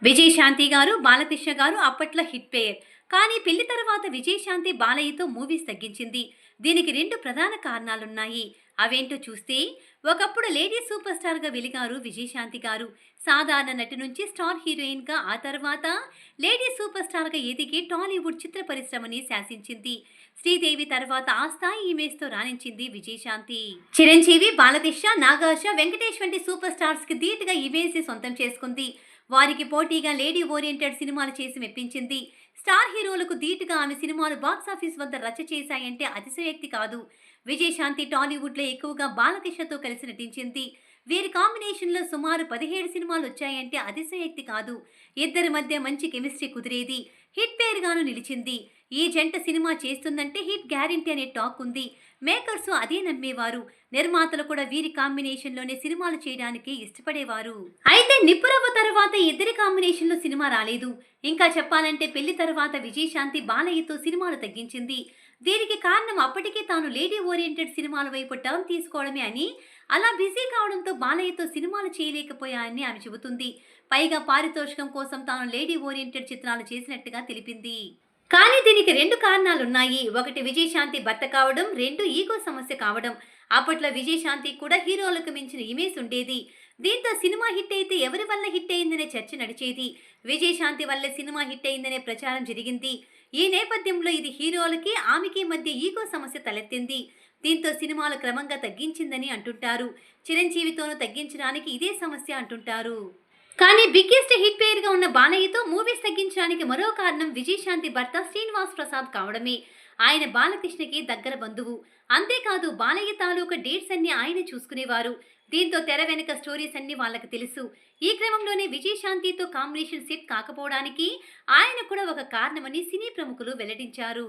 విజయశాంతి గారు, బాలకృష్ణ గారు అప్పట్లో హిట్ పేర్. కానీ పెళ్లి తర్వాత విజయశాంతి బాలయ్యతో మూవీస్ తగ్గించింది. దీనికి 2 ప్రధాన కారణాలున్నాయి. అవేంటో చూస్తే, ఒకప్పుడు లేడీ సూపర్ స్టార్‌గా వెలిగారు విజయశాంతి గారు. సాధారణ నటి నుంచి స్టార్ హీరోయిన్‌గా, ఆ తర్వాత లేడీ సూపర్ స్టార్‌గా ఎదిగి టాలీవుడ్ చిత్ర పరిశ్రమని శాసించింది. శ్రీదేవి తర్వాత ఆ స్థాయి ఇమేజ్‌తో రాణించింది విజయశాంతి. చిరంజీవి, బాలకృష్ణ, నాగార్జున, వెంకటేష్ వంటి సూపర్ స్టార్స్‌కి ధీటుగా ఇమేజ్‌ని సొంతం చేసుకుంది. వారికి పోటీగా లేడీ ఓరియెంటెడ్ సినిమాలు చేసి మెప్పించింది. స్టార్ హీరోలకు ధీటుగా ఆమె సినిమాలు బాక్సాఫీస్ వద్ద రచ్చ చేశాయంటే అతిశయోక్తి కాదు. విజయశాంతి టాలీవుడ్లో ఎక్కువగా బాలకృష్ణతో కలిసి నటించింది. వీరి కాంబినేషన్లో సుమారు 17 సినిమాలు వచ్చాయంటే అతిశయోక్తి కాదు. ఇద్దరి మధ్య మంచి కెమిస్ట్రీ కుదిరేది. హిట్ పేరుగాను నిలిచింది. ఈ జంట సినిమా చేస్తుందంటే హిట్ గ్యారెంటీ అనే టాక్ ఉంది. మేకర్స్ అదే నమ్మేవారు. నిర్మాతలు కూడా వీరి కాంబినేషన్లోనే సినిమాలు చేయడానికి ఇష్టపడేవారు. అయితే నిప్పురవ్వ తర్వాత ఇద్దరి కాంబినేషన్లో సినిమా రాలేదు. ఇంకా చెప్పాలంటే పెళ్లి తర్వాత విజయశాంతి బాలయ్యతో సినిమాలు తగ్గించింది. దీనికి కారణం అప్పటికే తాను లేడీ ఓరియెంటెడ్ సినిమాల వైపు టర్న్ తీసుకోవడమే అని, అలా బిజీ కావడంతో బాలయ్యతో సినిమాలు చేయలేకపోయానని ఆమె చెబుతుంది. పైగా పారితోషికం కోసం తాను లేడీ ఓరియెంటెడ్ చిత్రాలు చేసినట్టుగా తెలిపింది. కానీ దీనికి 2 కారణాలున్నాయి. ఒకటి విజయశాంతి భర్త కావడం, 2 ఈగో సమస్య కావడం. అప్పట్లో విజయశాంతికి కూడా హీరోలకు మించిన ఇమేజ్ ఉండేది. దీంతో సినిమా హిట్ అయితే ఎవరి వల్ల హిట్ అయిందనే చర్చ నడిచేది. విజయశాంతి వల్లే సినిమా హిట్ అయిందనే ప్రచారం జరిగింది. ఈ నేపథ్యంలో ఇది హీరోలకి, ఆమెకి మధ్య ఈగో సమస్య తలెత్తింది. దీంతో సినిమాలు క్రమంగా తగ్గించిందని అంటుంటారు. చిరంజీవితోనూ తగ్గించడానికి ఇదే సమస్య అంటుంటారు. కానీ బిగ్గెస్ట్ హిట్ పేరుగా ఉన్న బాలయ్యతో మూవీస్ తగ్గించడానికి మరో కారణం విజయశాంతి భర్త శ్రీనివాస్ ప్రసాద్ కావడమే. ఆయన బాలకృష్ణకి దగ్గర బంధువు. అంతేకాదు బాలయ్య తాలూకా డేట్స్ అన్ని ఆయనే చూసుకునేవారు. దీంతో తెర వెనుక స్టోరీస్ అన్ని వాళ్ళకి తెలుసు. ఈ క్రమంలోనే విజయశాంతితో కాంబినేషన్ సెట్ కాకపోవడానికి ఆయన కూడా ఒక కారణమని సినీ ప్రముఖులు వెల్లడించారు.